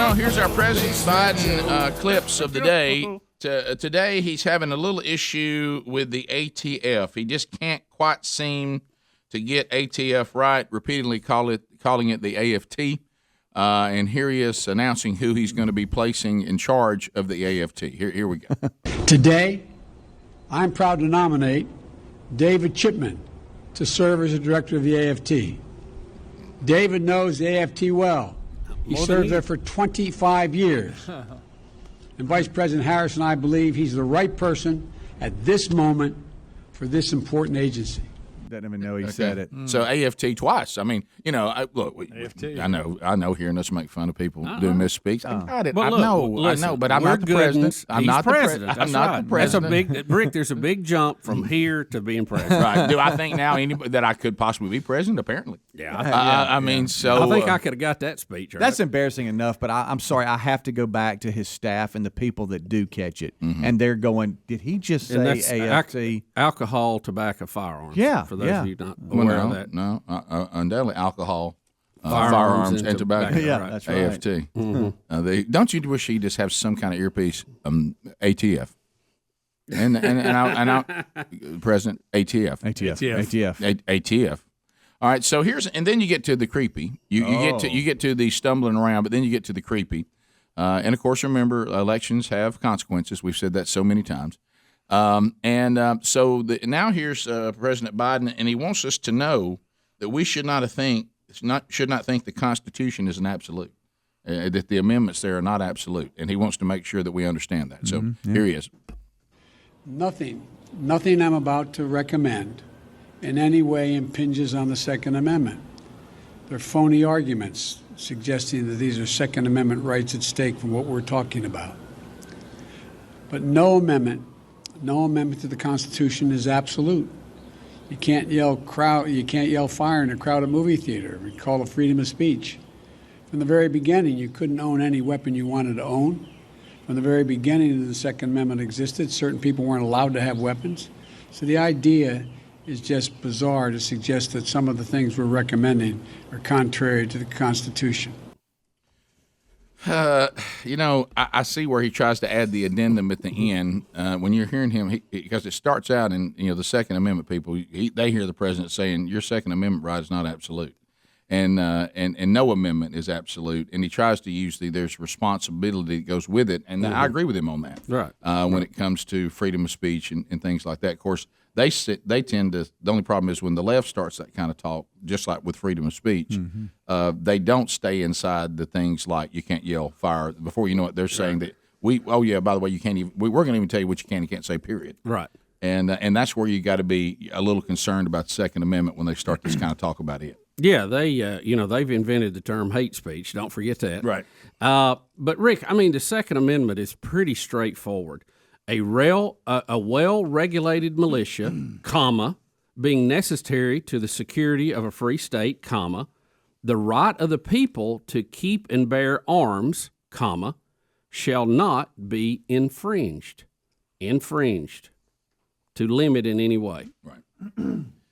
Well, here's our President Biden clips of the day. Today, he's having a little issue with the ATF. He just can't quite seem to get ATF right, repeatedly calling it the AFT. And here he is announcing who he's going to be placing in charge of the AFT. Here we go. Today, I'm proud to nominate David Chipman to serve as the director of the AFT. David knows the AFT well. He served there for 25 years. And Vice President Harris and I believe he's the right person at this moment for this important agency. Doesn't even know he said it. So AFT twice. I mean, look, AFT. I know hearing us make fun of people doing misspeaks. I got it. Well, I know, but I'm not the president. I'm not the president. That's I'm not right. the president. Rick, there's a big jump from here to being president. Right. Do I think now that I could possibly be president? Apparently. Yeah. I mean, so I think I could have got that speech. Right? That's embarrassing enough, but I'm sorry. I have to go back to his staff and the people that do catch it. And they're going, did he just say AFT? Alcohol, tobacco, firearms. Yeah. For those of you not Well, aware of that. No, undoubtedly alcohol, Firearms and tobacco. Yeah, that's right. AFT. Don't you wish you just have some kind of earpiece? ATF. And President ATF. ATF. All right. So and then you get to the creepy. You get to the stumbling around, but then you get to the creepy. And of course, remember, elections have consequences. We've said that so many times. So now here's President Biden, and he wants us to know that we should not think the Constitution is an absolute, that the amendments there are not absolute, and he wants to make sure that we understand that. So here he is. Nothing I'm about to recommend in any way impinges on the Second Amendment. They're phony arguments suggesting that these are Second Amendment rights at stake from what we're talking about. But no amendment to the Constitution is absolute. You can't yell fire in a crowded movie theater. We call it freedom of speech. From the very beginning, you couldn't own any weapon you wanted to own. From the very beginning the Second Amendment existed, certain people weren't allowed to have weapons. So the idea is just bizarre to suggest that some of the things we're recommending are contrary to the Constitution. I see where he tries to add the addendum at the end. When you're hearing him, because it starts out in the Second Amendment people, they hear the president saying your Second Amendment right is not absolute, and no amendment is absolute. And he tries to use there's responsibility that goes with it, and I agree with him on that. Right. When it comes to freedom of speech and things like that, of course. They tend to. The only problem is when the left starts that kind of talk, just like with freedom of speech, they don't stay inside the things like you can't yell fire. Before you know it, they're saying that by the way, you can't even. We're going to even tell you what you can and can't say. Period. Right. And that's where you got to be a little concerned about the Second Amendment when they start this kind of talk about it. Yeah, they've invented the term hate speech. Don't forget that. Right. But Rick, I mean, the Second Amendment is pretty straightforward. A well-regulated militia, being necessary to the security of a free state, the right of the people to keep and bear arms, shall not be infringed, to limit in any way. Right.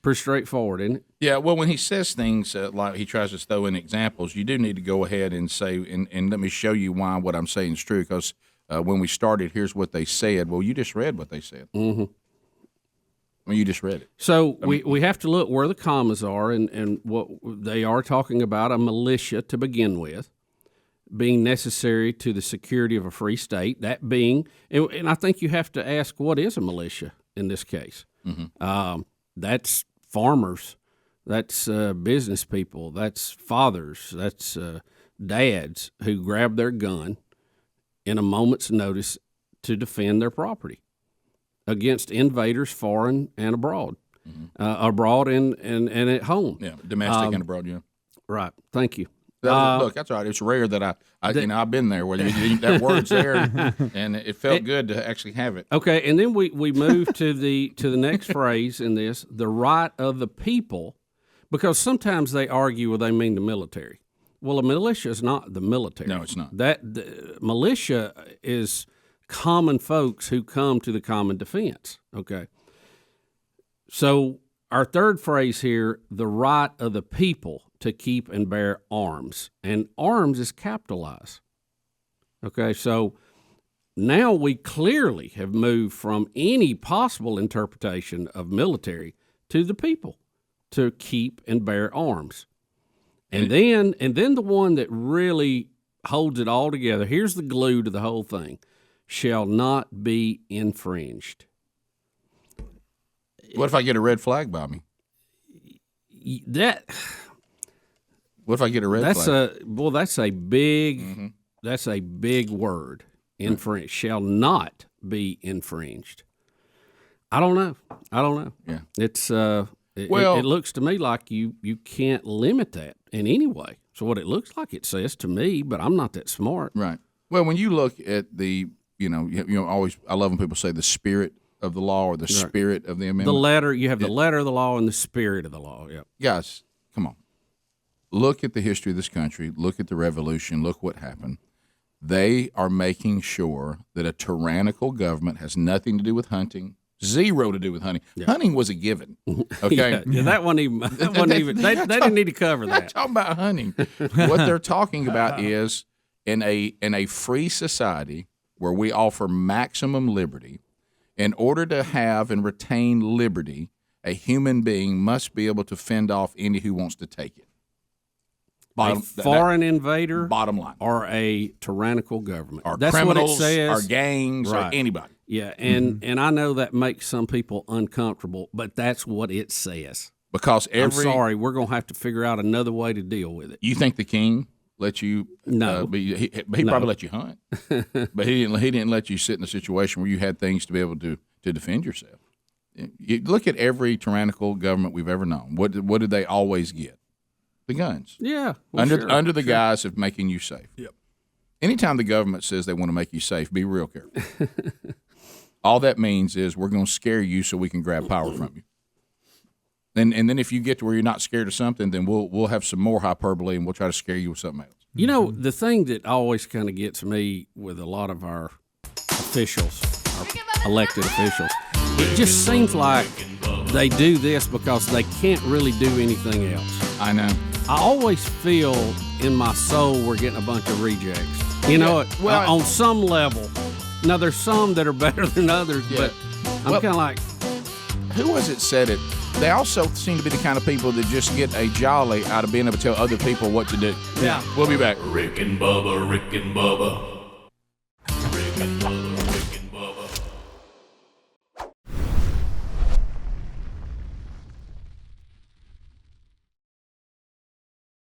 Pretty straightforward, isn't it? Yeah, well, when he says things like he tries to throw in examples, you do need to go ahead and say, and let me show you why what I'm saying is true, because when we started, here's what they said. Well, you just read what they said. Mm-hmm. Well, you just read it. So we have to look where the commas are and what they are talking about, a militia to begin with, being necessary to the security of a free state, that being, and I think you have to ask, what is a militia in this case? Mm-hmm. That's farmers, that's business people, that's fathers, that's dads who grab their gun in a moment's notice to defend their property against invaders foreign and abroad, abroad and at home. Yeah, domestic and abroad, yeah. Right, thank you. Look, that's all right. It's rare that I've been there where that word's there, and it felt good to actually have it. Okay, and then we move to the next phrase in this, the right of the people, because sometimes they argue, well, they mean the military. Well, a militia is not the military. No, it's not. The militia is common folks who come to the common defense. Okay. So our third phrase here, the right of the people to keep and bear arms. And arms is capitalized. Okay, so now we clearly have moved from any possible interpretation of military to the people to keep and bear arms. And then the one that really holds it all together, here's the glue to the whole thing, shall not be infringed. What if I get a red flag by me? What if I get a red flag? That's a big that's a big word. Infringe shall not be infringed. I don't know. Yeah. It's it looks to me like you can't limit that in any way. So what it looks like it says to me, but I'm not that smart. Right. Well, when you look at the always I love when people say the spirit of the law or the spirit of the amendment. The letter, you have the letter of the law and the spirit of the law. Yeah. Guys, come on. Look at the history of this country. Look at the revolution. Look what happened. They are making sure that a tyrannical government has nothing to do with hunting, zero to do with hunting. Yeah. Hunting was a given. Okay, yeah, that wasn't even. They didn't need to cover that. They're talking about hunting. What they're talking about is in a free society where we offer maximum liberty. In order to have and retain liberty, a human being must be able to fend off any who wants to take it. A foreign invader, bottom line, or a tyrannical government, or that's criminals, what it says. or gangs, or anybody. Yeah, and I know that makes some people uncomfortable, but that's what it says. Because I'm sorry, we're going to have to figure out another way to deal with it. You think the king let you? No, he probably let you hunt, but he didn't let you sit in a situation where you had things to be able to defend yourself. You look at every tyrannical government we've ever known. What did they always get? The guns. Yeah. Well, under the guise of making you safe. Yep. Anytime the government says they want to make you safe, be real careful. All that means is we're going to scare you so we can grab power from you. And then if you get to where you're not scared of something, then we'll have some more hyperbole and we'll try to scare you with something else. You know, the thing that always kind of gets me with a lot of our officials, our elected officials, it just seems like they do this because they can't really do anything else. I know. I always feel in my soul we're getting a bunch of rejects. You know, on some level. Now, there's some that are better than others, but I'm kind of like... Who was it said it? They also seem to be the kind of people that just get a jolly out of being able to tell other people what to do. Yeah. We'll be back. Rick and Bubba, Rick and Bubba.